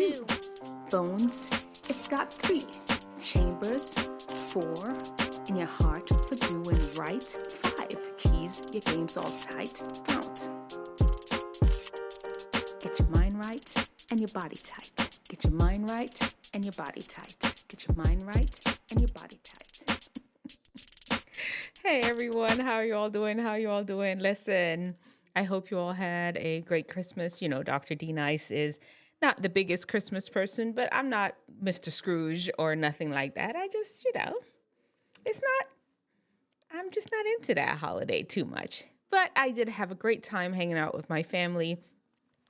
2 bones. It's got 3 chambers. 4 in your heart for doing right. 5 keys, your game's all tight. FOUNT. Get your mind right and your body tight. Get your mind right and your body tight. Get your mind right and your body tight. Hey everyone, how are you all doing? How are you all doing? Listen, I hope you all had a great Christmas. You know, Dr. D Nice is not the biggest Christmas person, but I'm not Mr. Scrooge or nothing like that. I just, I'm just not into that holiday too much. But I did have a great time hanging out with my family.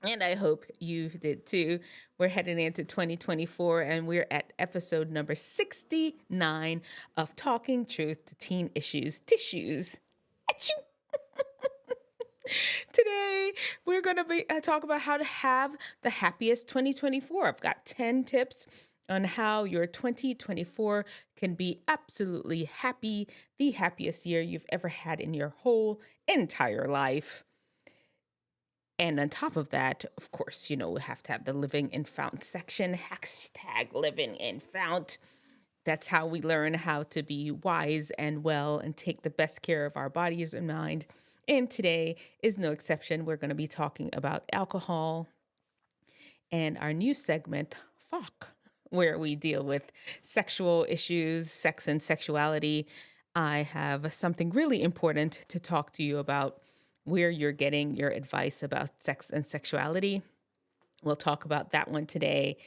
And I hope you did too. We're heading into 2024 and we're at episode number 69 of Talking Truth to Teen Issues Tissues. Achoo! Today, we're going to be talk about how to have the happiest 2024. I've got 10 tips on how your 2024 can be absolutely happy, the happiest year you've ever had in your whole entire life. And on top of that, of course, we have to have the Living in Fount section, hashtag Living in Fount. That's how we learn how to be wise and well and take the best care of our bodies and mind. And today is no exception. We're going to be talking about alcohol and our new segment, FOUNT, where we deal with sexual issues, sex and sexuality. I have something really important to talk to you about where you're getting your advice about sex and sexuality. We'll talk about that one today.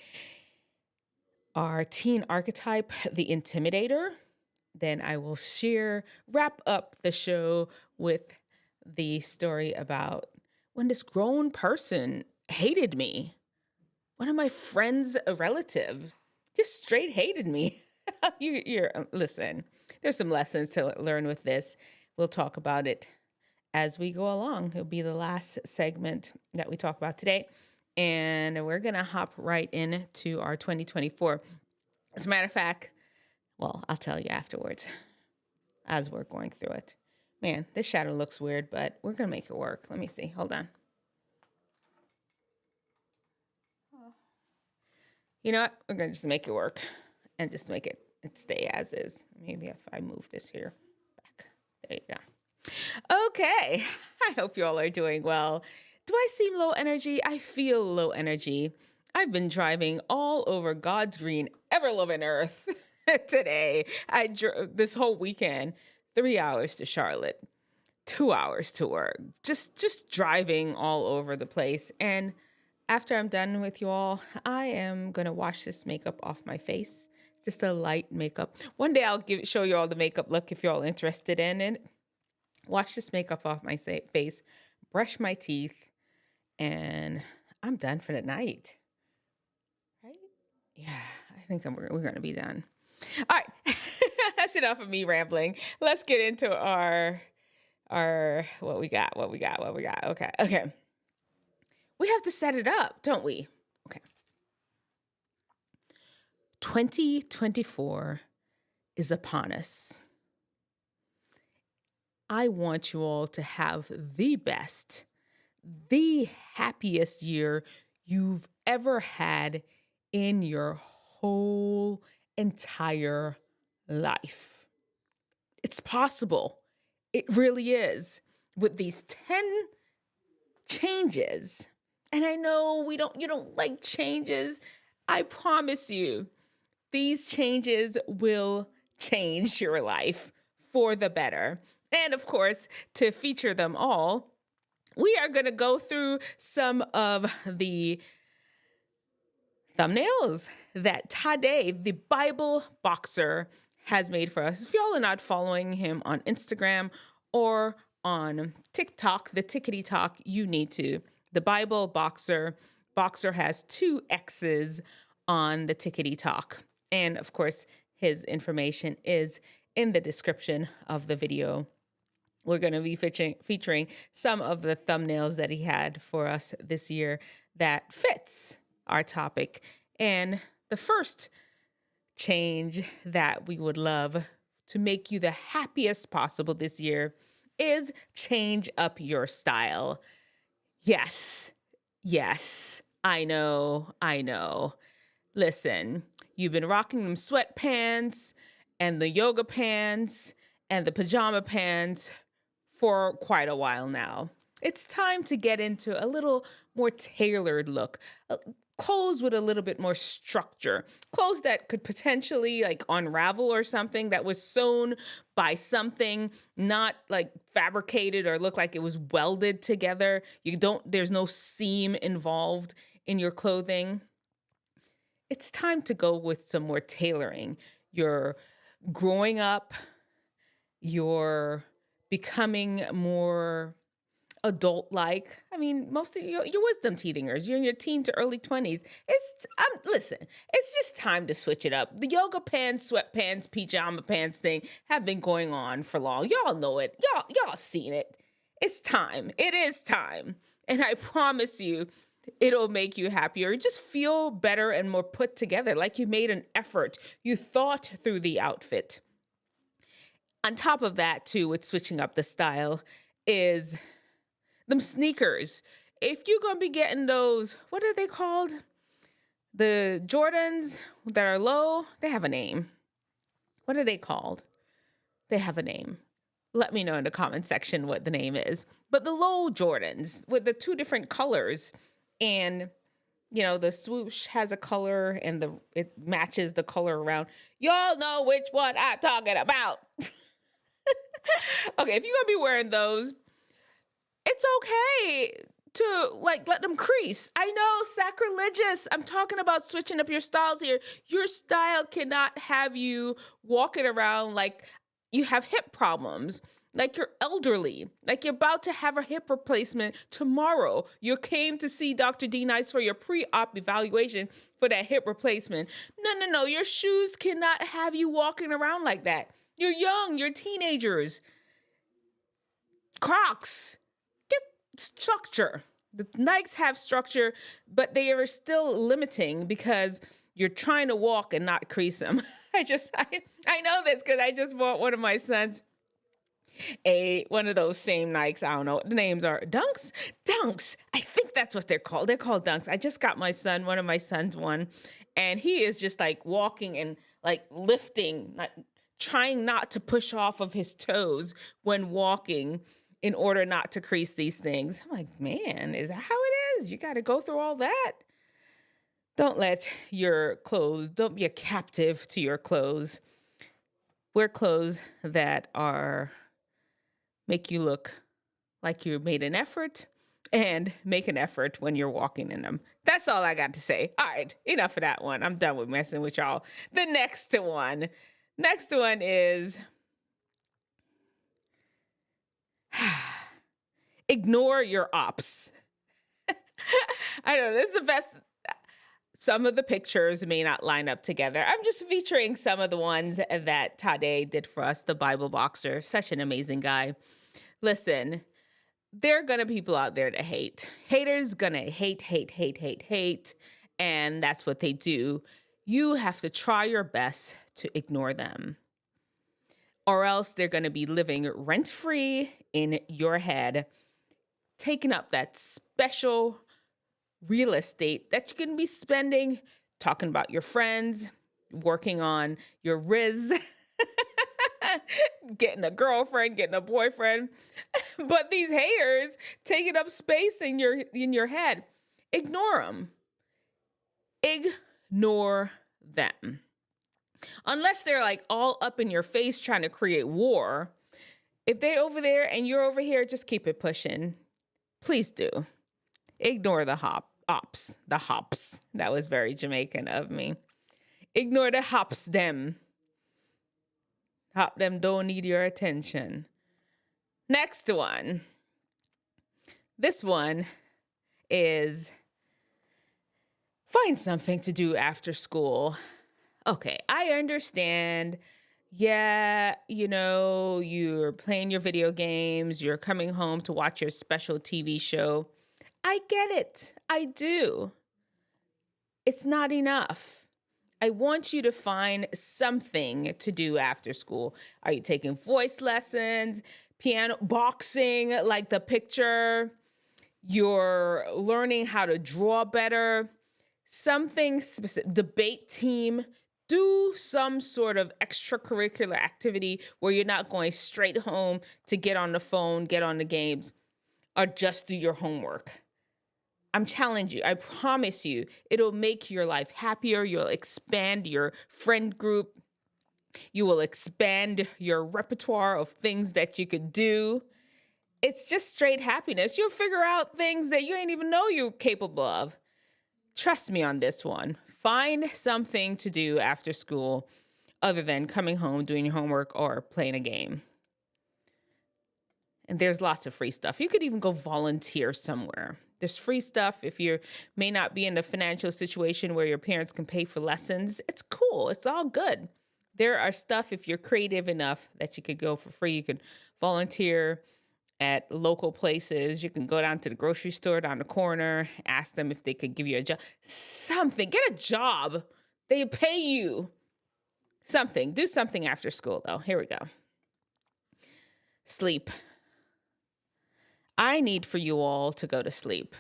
Our teen archetype, the Intimidator. Then I will wrap up the show with the story about when this grown person hated me. One of my friends, a relative, just straight hated me. Listen, there's some lessons to learn with this. We'll talk about it as we go along. It'll be the last segment that we talk about today. And we're going to hop right into our 2024. As a matter of fact, well, I'll tell you afterwards as we're going through it. Man, this shadow looks weird, but we're going to make it work. Let me see. Hold on. You know what? We're going to just make it work and just make it stay as is. Maybe if I move this here back. There you go. Okay. I hope you all are doing well. Do I seem low energy? I feel low energy. I've been driving all over God's green, ever-loving earth today. I drove this whole weekend, 3 hours to Charlotte, 2 hours to work, just driving all over the place. And after I'm done with you all, I am going to wash this makeup off my face. Just a light makeup. One day I'll show you all the makeup look if you're all interested in it. Wash this makeup off my face, brush my teeth, and I'm done for the night. Right? Yeah, I think we're going to be done. All right, that's enough of me rambling. Let's get into our what we got. Okay. We have to set it up, don't we? Okay. 2024 is upon us. I want you all to have the best, the happiest year you've ever had in your whole entire life. It's possible. It really is. With these 10 changes. And I know you don't like changes. I promise you, these changes will change your life for the better. And of course, to feature them all, we are going to go through some of the thumbnails that Tade, the Bible boxer, has made for us. If y'all are not following him on Instagram or on TikTok, the Tickety Talk, you need to. The Bible boxer has 2 X's on the Tickety Talk. And of course, his information is in the description of the video. We're going to be featuring some of the thumbnails that he had for us this year that fits our topic. And the first change that we would love to make you the happiest possible this year is change up your style. Yes, I know, I know. Listen, you've been rocking them sweatpants and the yoga pants and the pajama pants for quite a while now. It's time to get into a little more tailored look. Clothes with a little bit more structure. Clothes that could potentially like unravel or something that was sewn by something, not like fabricated or look like it was welded together. There's no seam involved in your clothing. It's time to go with some more tailoring. You're growing up, you're becoming more adult like. I mean, most of your wisdom teethingers, you're in your teen to early 20s. Listen, it's just time to switch it up. The yoga pants, sweatpants, pajama pants thing have been going on for long. Y'all know it. Y'all seen it. It's time. It is time. And I promise you, it'll make you happier. Just feel better and more put together, like you made an effort. You thought through the outfit. On top of that, too, with switching up the style, is them sneakers. If you're going to be getting those, what are they called? The Jordans that are low, they have a name. What are they called? They have a name. Let me know in the comment section what the name is. But the low Jordans with the two different colors, and the swoosh has a color and it matches the color around. Y'all know which one I'm talking about. Okay, if you're gonna be wearing those, it's okay to let them crease. I know, sacrilegious. I'm talking about switching up your styles here. Your style cannot have you walking around like you have hip problems, like you're elderly, like you're about to have a hip replacement tomorrow. You came to see Dr. D Nice for your pre-op evaluation for that hip replacement. No. Your shoes cannot have you walking around like that. You're young, you're teenagers. Crocs, get structure. The Nikes have structure, but they are still limiting because you're trying to walk and not crease them. I know this because I just bought one of my sons one of those same Nikes. I don't know. The names are Dunks. Dunks. I think that's what they're called. They're called Dunks. I just got one of my sons one, and he is just like walking and like lifting, trying not to push off of his toes when walking in order not to crease these things. I'm like, man, is that how it is? You got to go through all that. Don't be a captive to your clothes. Wear clothes that make you look like you made an effort, and make an effort when you're walking in them. That's all I got to say. All right, enough of that one. I'm done with messing with y'all. The next one is ignore your ops. I know this is the best. Some of the pictures may not line up together. I'm just featuring some of the ones that Tade did for us, the Bible boxer. Such an amazing guy. Listen, there are gonna be people out there to hate. Haters gonna hate, and that's what they do. You have to try your best to ignore them, or else they're gonna be living rent-free in your head, taking up that special real estate that you can be spending talking about your friends, working on your Riz, getting a girlfriend, getting a boyfriend. But these haters taking up space in your head. Ignore them. Ignore them. Unless they're like all up in your face trying to create war. If they're over there and you're over here, just keep it pushing. Please do. Ignore the ops. The hops. That was very Jamaican of me. Ignore the hops them. Hop them don't need your attention. Next one. This one is find something to do after school. Okay, I understand. Yeah, you're playing your video games, you're coming home to watch your special TV show. I get it. I do. It's not enough. I want you to find something to do after school. Are you taking voice lessons, piano, boxing, like the picture? you're learning how to draw better, something specific, debate team, do some sort of extracurricular activity where you're not going straight home to get on the phone, get on the games, or just do your homework. I'm challenging you. I promise you, it'll make your life happier. You'll expand your friend group. You will expand your repertoire of things that you could do. It's just straight happiness. You'll figure out things that you ain't even know you're capable of. Trust me on this one. Find something to do after school other than coming home, doing your homework, or playing a game. And there's lots of free stuff. You could even go volunteer somewhere. There's free stuff if you may not be in a financial situation where your parents can pay for lessons. It's cool. It's all good. There are stuff if you're creative enough that you could go for free. You can volunteer at local places. You can go down to the grocery store down the corner, ask them if they could give you a job. Something. Get a job. They pay you. Something. Do something after school, though. Here we go. Sleep. I need for you all to go to sleep.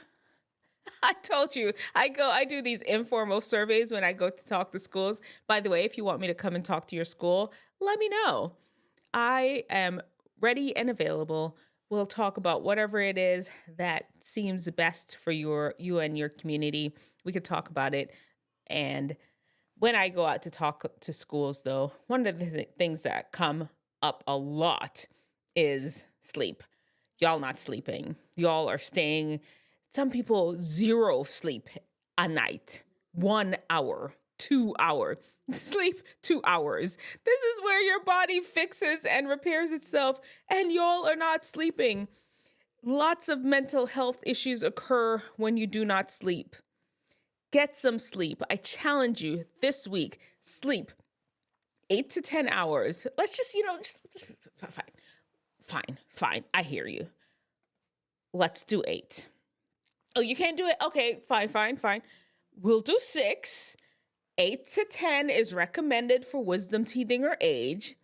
I told you, I do these informal surveys when I go to talk to schools. By the way, if you want me to come and talk to your school, let me know. I am ready and available. We'll talk about whatever it is that seems best for you and your community. We could talk about it. And when I go out to talk to schools, though, one of the things that come up a lot is sleep. Y'all not sleeping. Y'all are staying. Some people 0 sleep a night, 1 hour, 2 hours. Sleep 2 hours. This is where your body fixes and repairs itself, and y'all are not sleeping. Lots of mental health issues occur when you do not sleep. Get some sleep. I challenge you this week, sleep 8 to 10 hours. Let's just, fine. I hear you. Let's do 8. Oh, you can't do it? Okay, fine. We'll do 6. 8 to 10 is recommended for wisdom teething or age.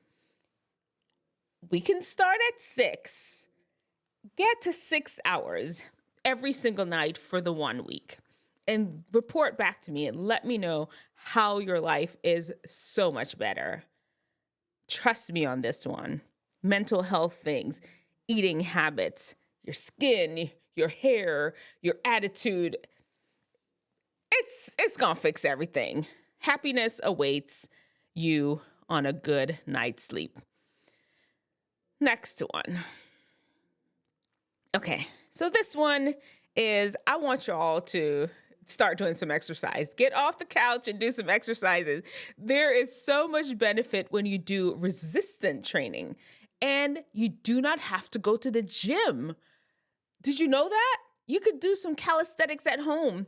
We can start at 6. Get to 6 hours every single night for the 1 week. And report back to me and let me know how your life is so much better. Trust me on this one. Mental health things, eating habits, your skin, your hair, your attitude. It's gonna fix everything. Happiness awaits you on a good night's sleep. Next one. Okay, so this one is I want y'all to start doing some exercise. Get off the couch and do some exercises. There is so much benefit when you do resistance training, and you do not have to go to the gym. Did you know that? You could do some calisthenics at home.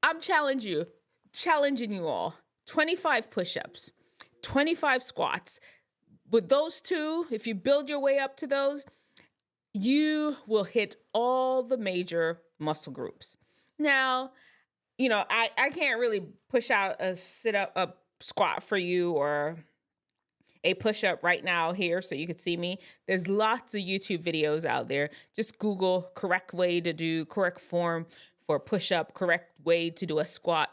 I'm challenging you all. 25 push-ups, 25 squats. With those two, if you build your way up to those, you will hit all the major muscle groups. Now, I can't really push out a sit-up, a squat for you or a push-up right now here so you can see me. There's lots of YouTube videos out there. Just Google correct way to do, correct form for push-up, correct way to do a squat,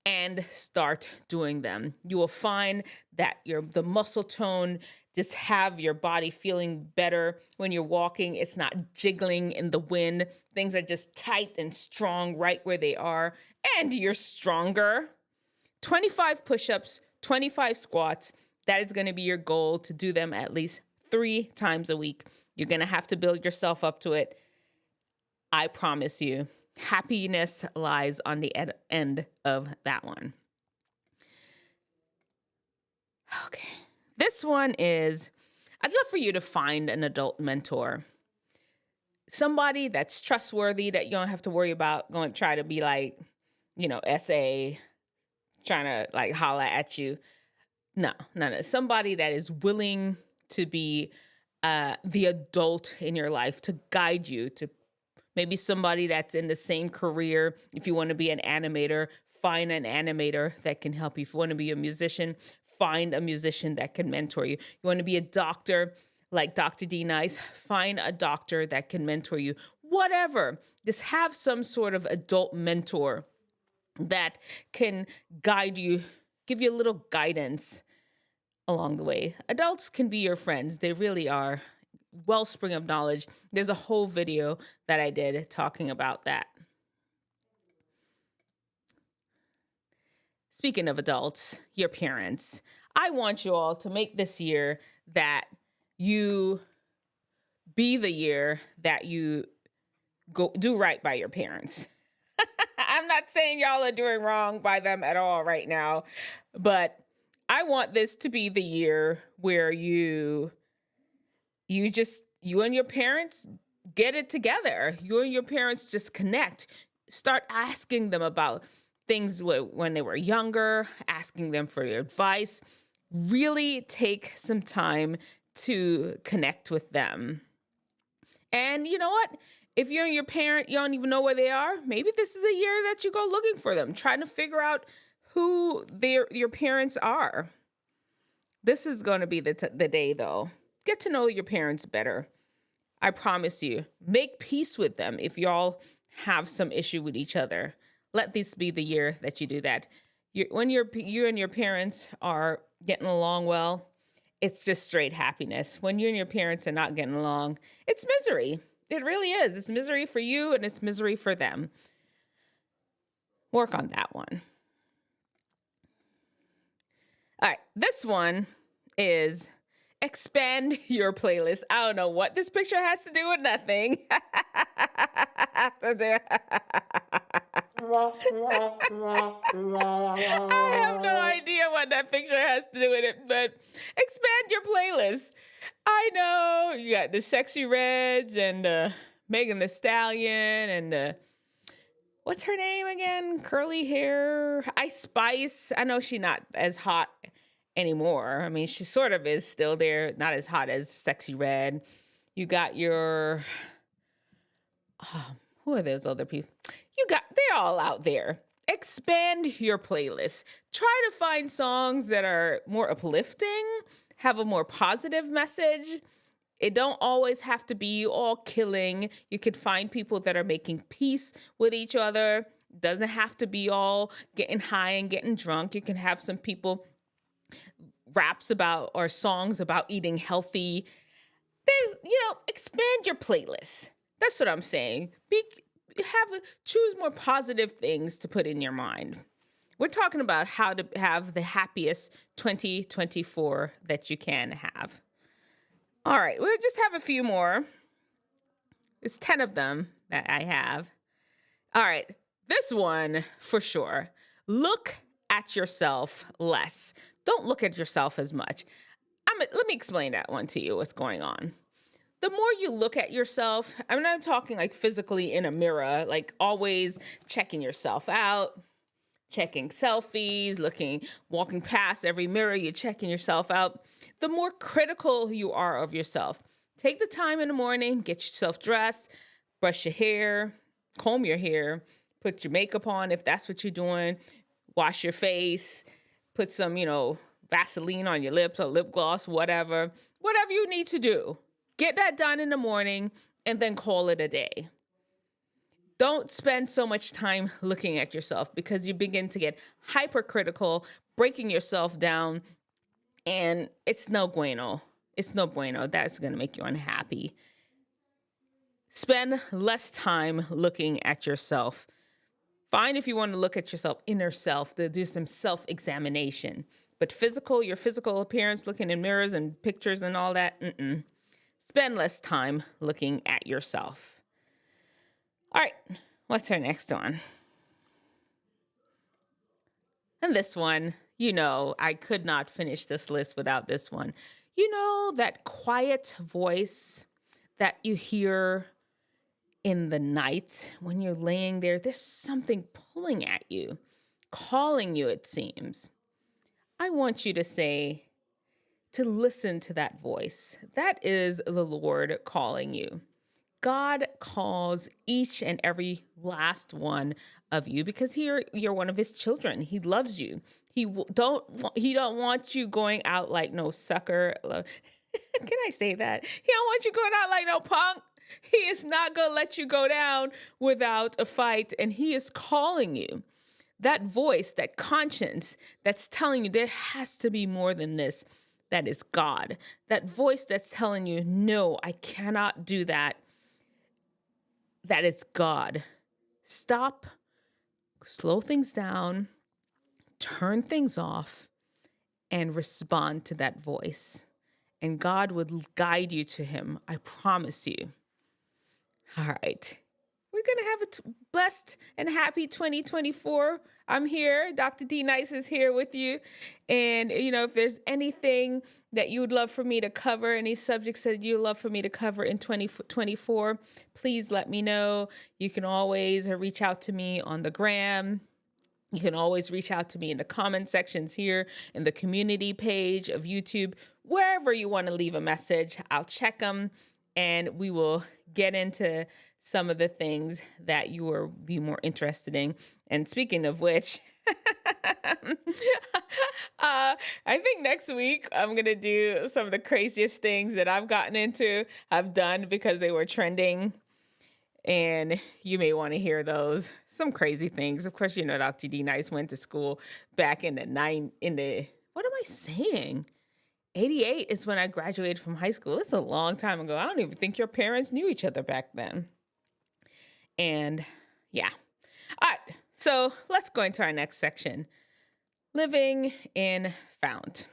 and start doing them. You will find that the muscle tone, just have your body feeling better when you're walking. It's not jiggling in the wind. Things are just tight and strong right where they are, and you're stronger. 25 push-ups, 25 squats. That is going to be your goal, to do them at least 3 times a week. You're going to have to build yourself up to it. I promise you, happiness lies on the end of that one. Okay. This one is, I'd love for you to find an adult mentor. Somebody that's trustworthy, that you don't have to worry about going to try to be like, SA, trying to like holler at you. No. Somebody that is willing to be the adult in your life, to guide you, to maybe somebody that's in the same career. If you want to be an animator, find an animator that can help you. If you want to be a musician, find a musician that can mentor you. You want to be a doctor like Dr. D. Nice, find a doctor that can mentor you. whatever. Just have some sort of adult mentor that can guide you, give you a little guidance along the way. Adults can be your friends. They really are. Wellspring of knowledge. There's a whole video that I did talking about that. Speaking of adults, your parents, I want you all to make this year that you be the year that you go do right by your parents. I'm not saying y'all are doing wrong by them at all right now, but I want this to be the year where you and your parents get it together. You and your parents just connect. Start asking them about things when they were younger, asking them for your advice. Really take some time to connect with them. And you know what? If you're your parent, you don't even know where they are, maybe this is the year that you go looking for them, trying to figure out who your parents are. This is going to be the day, though. Get to know your parents better. I promise you. Make peace with them if y'all have some issue with each other. Let this be the year that you do that. When you and your parents are getting along well, it's just straight happiness. When you and your parents are not getting along, it's misery. It really is. It's misery for you and it's misery for them. Work on that one. All right, this one is expand your playlist. I don't know what this picture has to do with nothing. I have no idea what that picture has to do with it, but expand your playlist. I know you got the Sexy Reds and Megan Thee Stallion and what's her name again? Curly hair, Ice Spice. I know she's not as hot anymore. I mean, she sort of is still there, not as hot as Sexy Red. You got your, who are those other people? They're all out there. Expand your playlist. Try to find songs that are more uplifting, have a more positive message. It don't always have to be all killing. You could find people that are making peace with each other. Doesn't have to be all getting high and getting drunk. You can have some people raps about or songs about eating healthy. Expand your playlist. That's what I'm saying. Choose more positive things to put in your mind. We're talking about how to have the happiest 2024 that you can have. All right, we'll just have a few more. It's 10 of them that I have. All right, this one for sure. Look at yourself less. Don't look at yourself as much. Let me explain that one to you, what's going on. The more you look at yourself, I'm talking like physically in a mirror, like always checking yourself out, checking selfies, walking past every mirror, you're checking yourself out. The more critical you are of yourself. Take the time in the morning, get yourself dressed, brush your hair, comb your hair, put your makeup on if that's what you're doing, wash your face, put some, Vaseline on your lips or lip gloss, whatever you need to do. Get that done in the morning and then call it a day. Don't spend so much time looking at yourself because you begin to get hypercritical, breaking yourself down, and it's no bueno. It's no bueno. That's going to make you unhappy. Spend less time looking at yourself. Fine if you want to look at yourself, inner self, to do some self-examination. But your physical appearance, looking in mirrors and pictures and all that, Spend less time looking at yourself. All right, what's our next one? And this one, I could not finish this list without this one. That quiet voice that you hear in the night when you're laying there, there's something pulling at you, calling you, it seems. I want you to listen to that voice. That is the Lord calling you. God calls each and every last one of you because you're one of his children. He loves you. He don't want you going out like no sucker. Can I say that? He don't want you going out like no punk. He is not going to let you go down without a fight, and he is calling you. That voice, that conscience that's telling you there has to be more than this, that is God. That voice that's telling you, no, I cannot do that, that is God. Stop, slow things down, turn things off, and respond to that voice. And God would guide you to him. I promise you. All right. We're going to have a blessed and happy 2024. I'm here. Dr. D Nice is here with you. And, if there's anything that you would love for me to cover, any subjects that you'd love for me to cover in 2024, please let me know. You can always reach out to me on the gram. You can always reach out to me in the comment sections here in the community page of YouTube, wherever you want to leave a message. I'll check them and we will get into some of the things that you will be more interested in. And speaking of which, I think next week I'm going to do some of the craziest things that I've done because they were trending. And you may want to hear those. Some crazy things. Of course, Dr. D Nice went to school back what am I saying? 88 is when I graduated from high school. It's a long time ago. I don't even think your parents knew each other back then. And yeah. All right. So let's go into our next section. Living in FOUNT.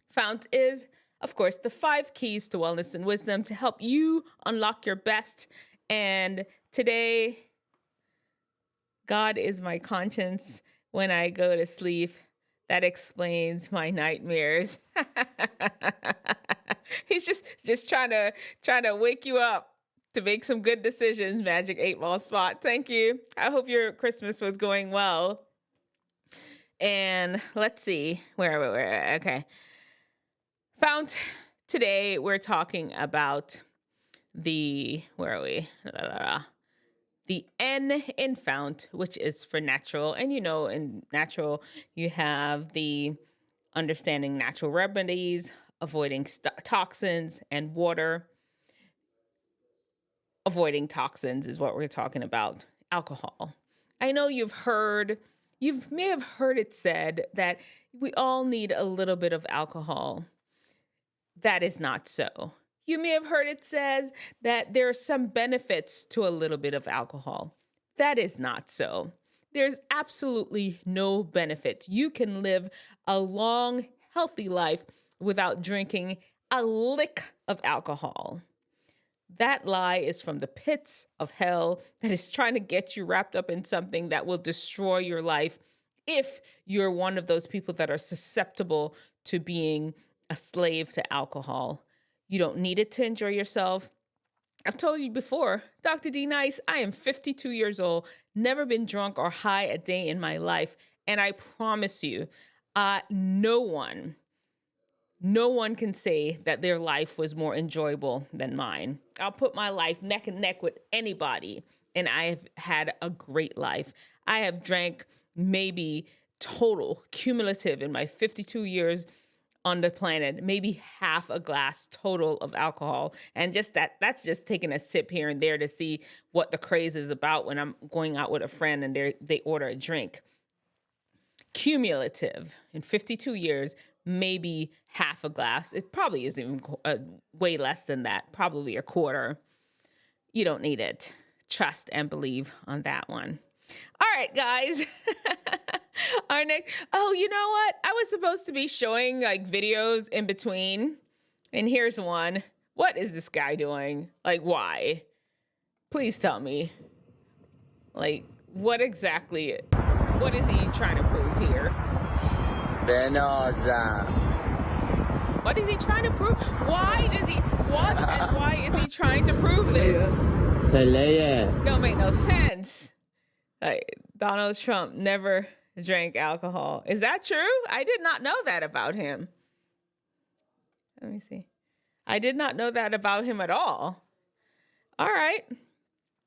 FOUNT is, of course, the 5 keys to wellness and wisdom to help you unlock your best. And today, God is my conscience when I go to sleep. That explains my nightmares. He's just trying to wake you up to make some good decisions, Magic 8-Ball Spot. Thank you. I hope your Christmas was going well. And let's see, where okay. FOUNT, today we're talking about the N in FOUNT, which is for natural. And in natural, you have the understanding natural remedies, avoiding toxins, and water. Avoiding toxins is what we're talking about. Alcohol. I know you may have heard it said that we all need a little bit of alcohol. That is not so. You may have heard it says that there are some benefits to a little bit of alcohol. That is not so. There's absolutely no benefit. You can live a long, healthy life without drinking a lick of alcohol. That lie is from the pits of hell that is trying to get you wrapped up in something that will destroy your life if you're one of those people that are susceptible to being a slave to alcohol. You don't need it to enjoy yourself. I've told you before, Dr. D Nice, I am 52 years old, never been drunk or high a day in my life. And I promise you, no one can say that their life was more enjoyable than mine. I'll put my life neck and neck with anybody, and I have had a great life. I have drank maybe total, cumulative in my 52 years on the planet, maybe half a glass total of alcohol. And that's just taking a sip here and there to see what the craze is about when I'm going out with a friend and they order a drink. Cumulative in 52 years, maybe half a glass. It probably is even way less than that, probably a quarter. You don't need it. Trust and believe on that one. All right, guys. Our next, you know what? I was supposed to be showing videos in between. And here's one. What is this guy doing? Why? Please tell me. What is he trying to prove here? Venosa. What is he trying to prove? Why is he trying to prove this? Don't make no sense. Donald Trump never drank alcohol. Is that true? I did not know that about him. Let me see. I did not know that about him at all. All right.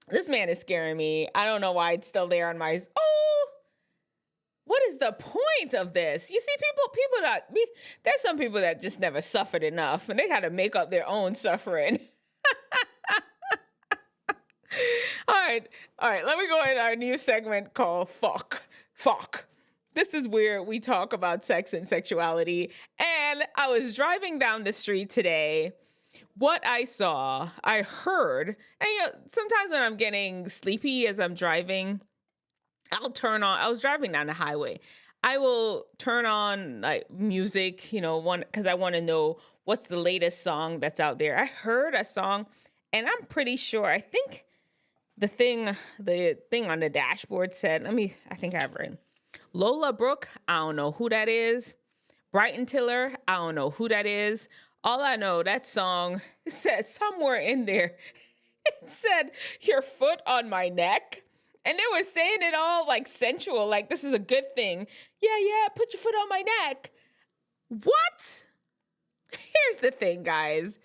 This man is scaring me. I don't know why it's still there on my... What is the point of this? You see, there's some people that just never suffered enough and they got to make up their own suffering. right. All right. Let me go in our new segment called Fuck. Fuck. This is where we talk about sex and sexuality. And I was driving down the street today. What I saw, I heard, and sometimes when I'm getting sleepy as I'm driving, I was driving down the highway. I will turn on like music, because I want to know what's the latest song that's out there. I heard a song and I'm pretty sure, I think the thing on the dashboard said, I think I have it written. Lola Brooke, I don't know who that is. Brighton Tiller, I don't know who that is. All I know, that song said somewhere in there, it said, your foot on my neck. And they were saying it all like sensual, like this is a good thing. Yeah, put your foot on my neck. What? Here's the thing, guys.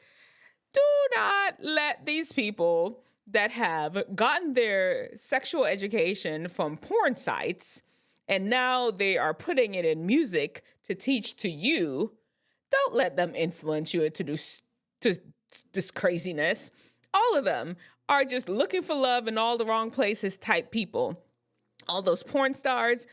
Do not let these people that have gotten their sexual education from porn sites and now they are putting it in music to teach to you, don't let them influence you into this craziness. All of them are just looking for love in all the wrong places type people. All those porn stars,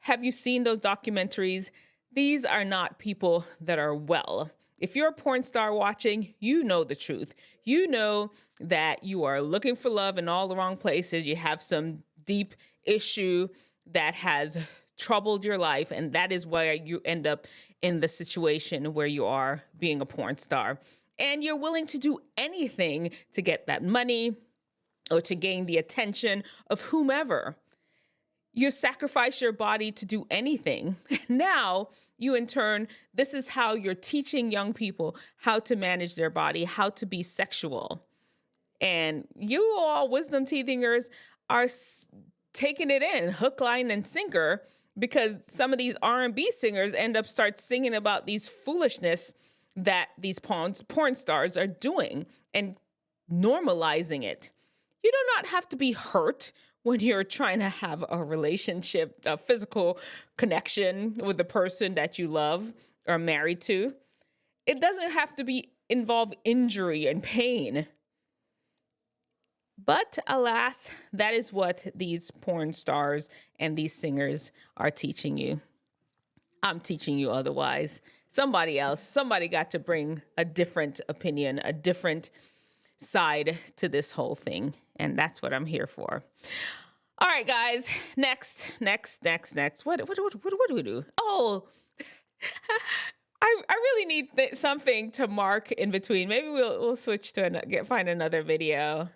have you seen those documentaries? These are not people that are well. If you're a porn star watching, you know the truth. You know that you are looking for love in all the wrong places. You have some deep issue that has troubled your life, and that is why you end up in the situation where you are being a porn star. And you're willing to do anything to get that money or to gain the attention of whomever. You sacrifice your body to do anything. Now, you in turn, this is how you're teaching young people how to manage their body, how to be sexual. And you all wisdom teethingers are taking it in hook, line, and sinker, because some of these R&B singers end up start singing about these foolishness that these porn stars are doing and normalizing it. You do not have to be hurt when you're trying to have a relationship, a physical connection with the person that you love or are married to. It doesn't have to involve injury and pain. But alas, that is what these porn stars and these singers are teaching you. I'm teaching you otherwise. Somebody got to bring a different opinion, a different side to this whole thing. And that's what I'm here for. All right, guys, next. What do we do? Oh, I really need something to mark in between. Maybe we'll switch to find another video.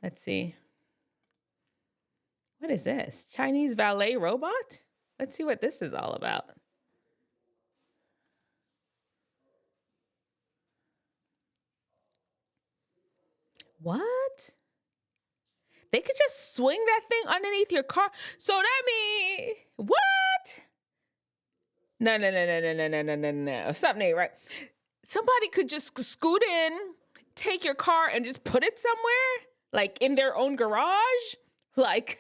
Let's see. What is this? Chinese valet robot? Let's see what this is all about. What? They could just swing that thing underneath your car. So that means what? No. Something ain't right. Somebody could just scoot in, take your car, and just put it somewhere, like in their own garage. Like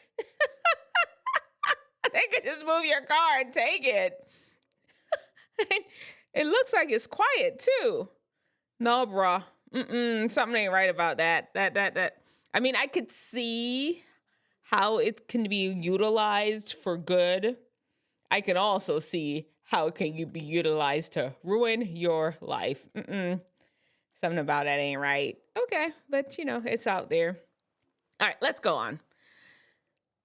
they could just move your car and take it. It looks like it's quiet too. No, bruh. Something ain't right about that. I mean, I could see how it can be utilized for good. I can also see how it can be utilized to ruin your life. Something about that ain't right. Okay, but it's out there. All right, let's go on.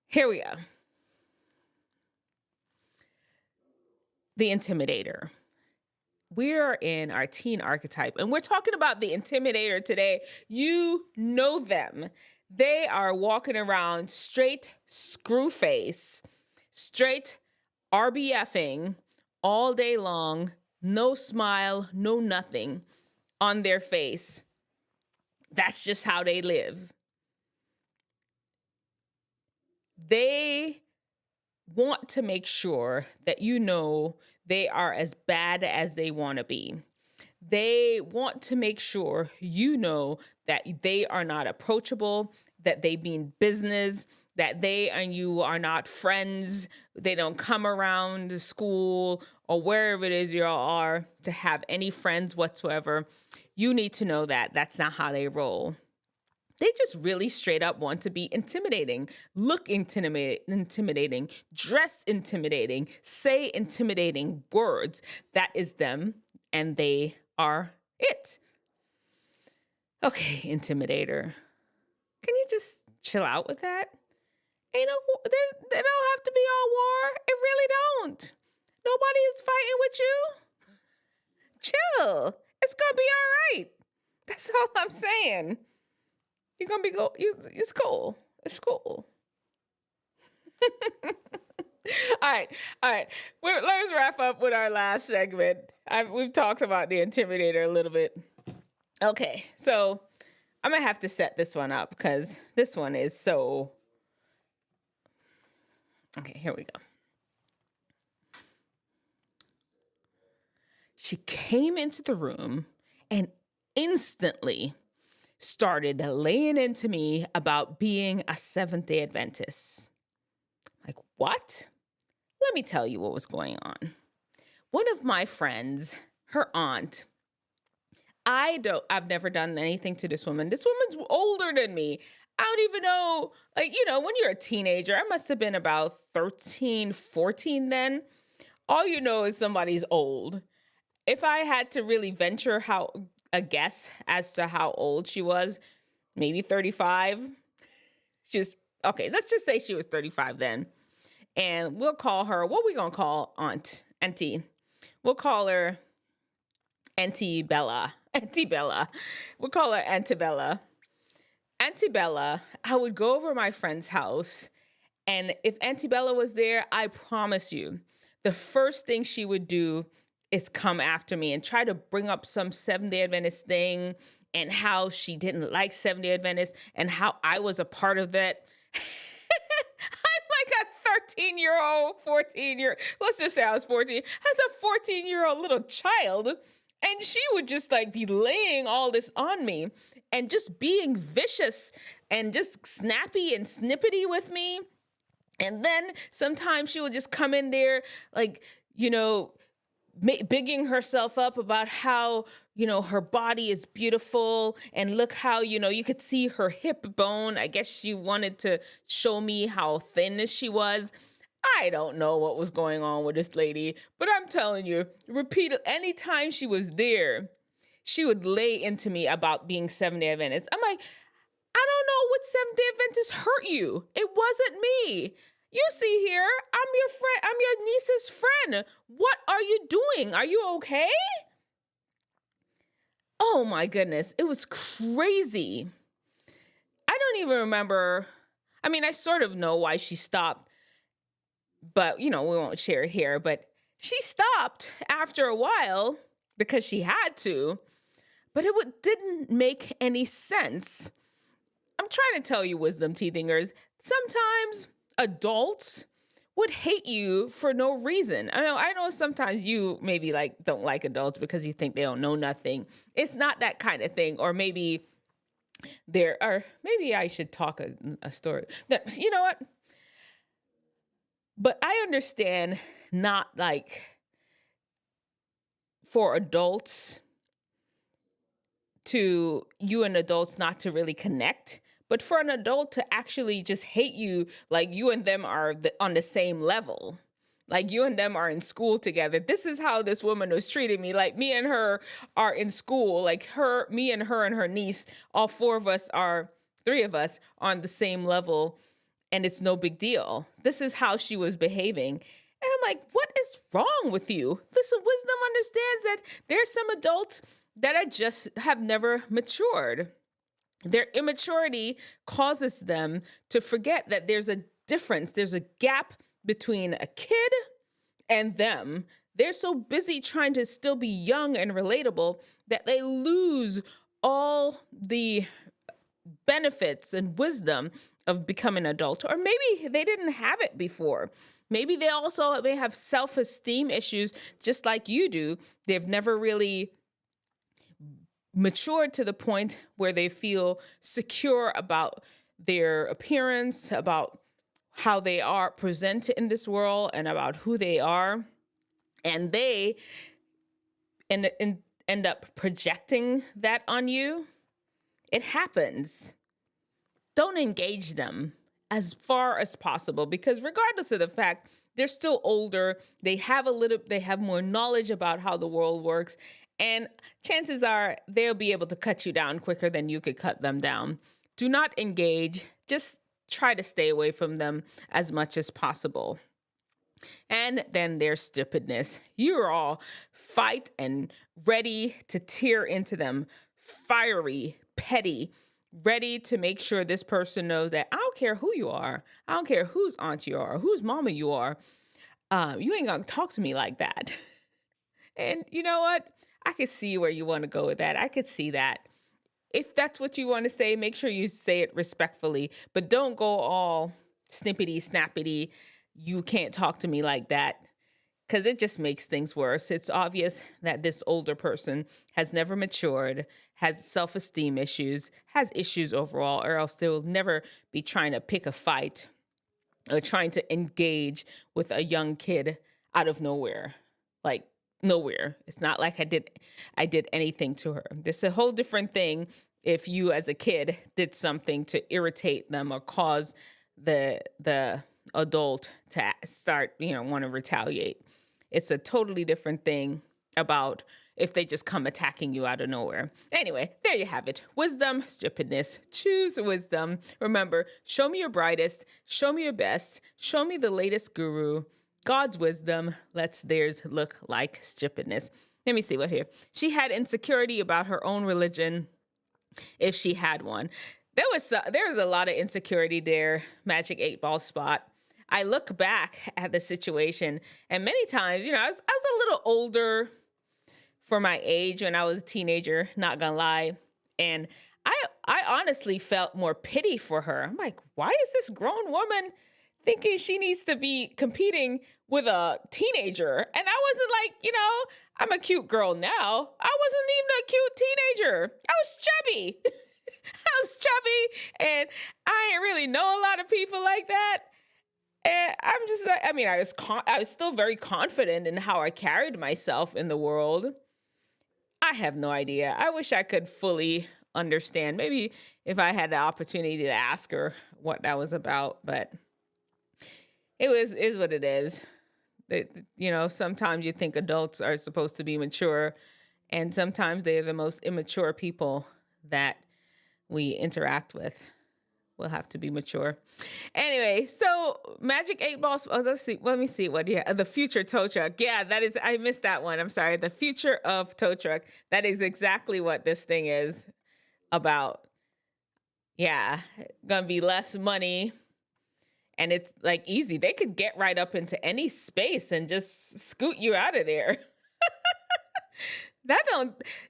Here we go. The Intimidator. We're in our teen archetype, and we're talking about the Intimidator today. You know them. They are walking around straight screw face, straight RBFing all day long, no smile, no nothing on their face. That's just how they live. They want to make sure that they are as bad as they want to be. They want to make sure that they are not approachable, that they mean business, that they and you are not friends. They don't come around the school or wherever it is you all are to have any friends whatsoever. You need to know that that's not how they roll. They just really straight up want to be intimidating, look intimidating, dress intimidating, say intimidating words. That is them, and they are it. Okay, Intimidator. Can you just chill out with that? Ain't no, they don't have to be all war. It really don't. Nobody is fighting with you. Chill. It's gonna be all right. That's all I'm saying. You're gonna be it's cool. It's cool. All right. Let's wrap up with our last segment. We've talked about the Intimidator a little bit. Okay, so I'm gonna have to set this one up because this one is so. Okay, here we go. She came into the room and instantly started laying into me about being a Seventh-day Adventist. Like, what? Let me tell you what was going on. One of my friends, her aunt, I've never done anything to this woman. This woman's older than me. I don't even know, when you're a teenager, I must have been about 13, 14 then. All you know is somebody's old. If I had to really venture a guess as to how old she was, maybe 35. Okay, let's just say she was 35 then. And we'll call her, what we gonna call Auntie? We'll call her Auntie Bella. Auntie Bella. We'll call her Auntie Bella. Auntie Bella, I would go over my friend's house, and if Auntie Bella was there, I promise you, the first thing she would do is come after me and try to bring up some Seventh-day Adventist thing and how she didn't like Seventh-day Adventists and how I was a part of that. I'm like a 13-year-old, 14-year, let's just say I was 14, as a 14-year-old little child. And she would just be laying all this on me and just being vicious and just snappy and snippety with me. And then sometimes she would just come in there bigging herself up about how, her body is beautiful and look how, you could see her hip bone. I guess she wanted to show me how thin she was. I don't know what was going on with this lady, but I'm telling you, anytime she was there, she would lay into me about being Seventh-day Adventist. I'm like, I don't know what Seventh-day Adventist hurt you. It wasn't me. You see here, I'm your friend. I'm your niece's friend. What are you doing? Are you okay? Oh my goodness. It was crazy. I don't even remember. I mean, I sort of know why she stopped, but we won't share it here. But she stopped after a while because she had to, but it didn't make any sense. I'm trying to tell you, wisdom teethingers, sometimes adults would hate you for no reason. I know sometimes you maybe don't like adults because you think they don't know nothing. It's not that kind of thing. Or maybe maybe I should talk a story. You know what? But I understand not for adults you and adults not to really connect. But for an adult to actually just hate you, you and them are on the same level, you and them are in school together. This is how this woman was treating me. Me and her are in school, me and her niece, all three of us are on the same level, and it's no big deal. This is how she was behaving. And I'm like, what is wrong with you? Listen, wisdom understands that there's some adults that just have never matured. Their immaturity causes them to forget that there's a difference. There's a gap between a kid and them. They're so busy trying to still be young and relatable that they lose all the benefits and wisdom of becoming an adult. Or maybe they didn't have it before. Maybe they have self-esteem issues just like you do. They've never really matured to the point where they feel secure about their appearance, about how they are presented in this world, and about who they are. And they end up projecting that on you. It happens. don't engage them as far as possible, because regardless of the fact they're still older, they have more knowledge about how the world works, and chances are they'll be able to cut you down quicker than you could cut them down. Do not engage. Just try to stay away from them as much as possible. And then there's stupidness. You're all fight and ready to tear into them, fiery, petty, ready to make sure this person knows that I don't care who you are. I don't care whose aunt you are, whose mama you are. You ain't gonna talk to me like that. And you know what? I could see where you want to go with that. I could see that. If that's what you want to say, make sure you say it respectfully, but don't go all snippety, snappity. You can't talk to me like that, because it just makes things worse. It's obvious that this older person has never matured, has self-esteem issues, has issues overall, or else they'll never be trying to pick a fight or trying to engage with a young kid out of nowhere. Like nowhere. It's not like I did anything to her. This is a whole different thing if you as a kid did something to irritate them or cause the adult to start, want to retaliate. It's a totally different thing about if they just come attacking you out of nowhere. Anyway, there you have it. Wisdom, stupidness. Choose wisdom. Remember, show me your brightest, show me your best, show me the latest guru. God's wisdom lets theirs look like stupidness. Let me see what here. She had insecurity about her own religion, if she had one. There was a lot of insecurity there, Magic 8-Ball spot. I look back at the situation, and many times, I was a little older for my age when I was a teenager, not gonna lie. And I honestly felt more pity for her. I'm like, why is this grown woman thinking she needs to be competing with a teenager? And I wasn't like, I'm a cute girl now. I wasn't even a cute teenager. I was chubby. I was chubby, and I didn't really know a lot of people like that. And I'm just like, I was still very confident in how I carried myself in the world. I have no idea. I wish I could fully understand. Maybe if I had the opportunity to ask her what that was about, but is what it is. Sometimes you think adults are supposed to be mature, and sometimes they're the most immature people that we interact with. We'll have to be mature. Anyway, so Magic 8-Ball. Oh, let me see what here. The future tow truck. Yeah, I missed that one. I'm sorry. The future of tow truck. That is exactly what this thing is about. Yeah, gonna be less money. And it's like easy. They could get right up into any space and just scoot you out of there.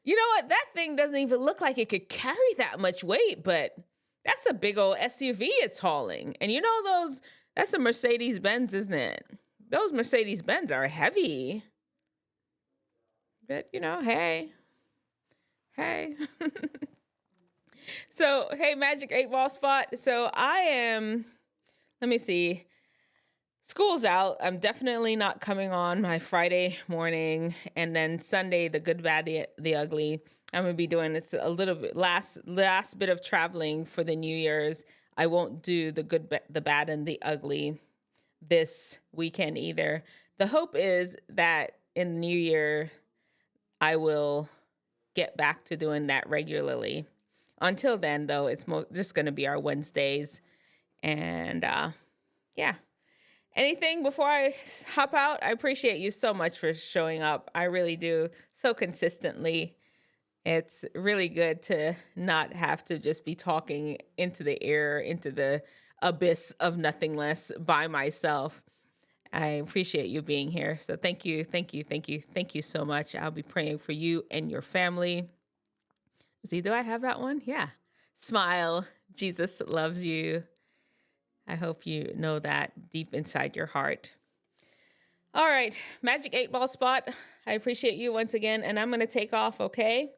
You know what? That thing doesn't even look like it could carry that much weight, but that's a big old SUV it's hauling. And that's a Mercedes-Benz, isn't it? Those Mercedes-Benz are heavy. But, hey. So, hey, Magic 8-Ball spot. So let me see. School's out. I'm definitely not coming on my Friday morning. And then Sunday, the good, bad, the ugly. I'm going to be doing this a little bit, last bit of traveling for the New Year's. I won't do the good, the bad, and the ugly this weekend either. The hope is that in the New Year, I will get back to doing that regularly. Until then, though, it's just going to be our Wednesdays. And yeah. Anything before I hop out? I appreciate you so much for showing up. I really do, so consistently. It's really good to not have to just be talking into the air, into the abyss of nothingness by myself. I appreciate you being here. So thank you so much. I'll be praying for you and your family. See, do I have that one? Yeah. Smile. Jesus loves you. I hope you know that deep inside your heart. All right, Magic 8-Ball spot. I appreciate you once again, and I'm going to take off, okay?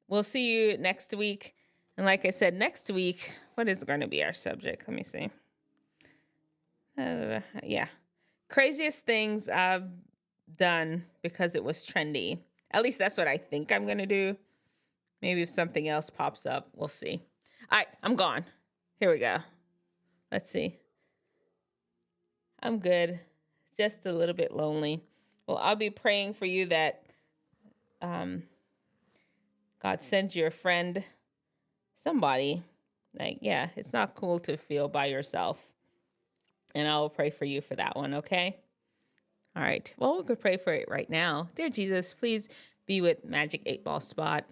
We'll see you next week. And like I said, next week, what is going to be our subject? Let me see. Yeah. Craziest things I've done because it was trendy. At least that's what I think I'm going to do. Maybe if something else pops up, we'll see. All right, I'm gone. Here we go. Let's see. I'm good. Just a little bit lonely. Well, I'll be praying for you that God sends you a friend, somebody. Like, yeah, it's not cool to feel by yourself. And I'll pray for you for that one, okay? All right. Well, we could pray for it right now. Dear Jesus, please be with Magic 8 Ball Spot.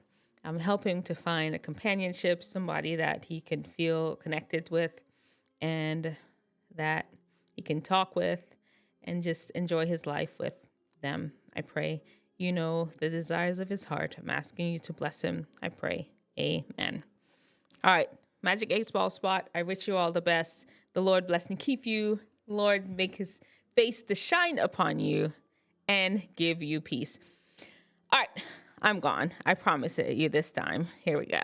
Help him to find a companionship, somebody that he can feel connected with and that he can talk with and just enjoy his life with them. I pray you know the desires of his heart. I'm asking you to bless him. I pray. Amen. All right. Magic 8 Ball Spot, I wish you all the best. The Lord bless and keep you. Lord, make his face to shine upon you and give you peace. All right, I'm gone. I promise it you this time. Here we go.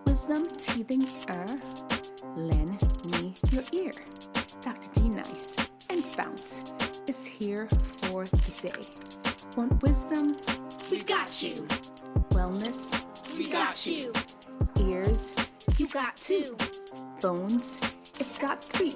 Wisdom teething lend me your ear. Dr. D Nice and FOUNT is here for the day. Want wisdom? We've got you. Wellness? We got you. Ears? You got two. Phones? It's got three.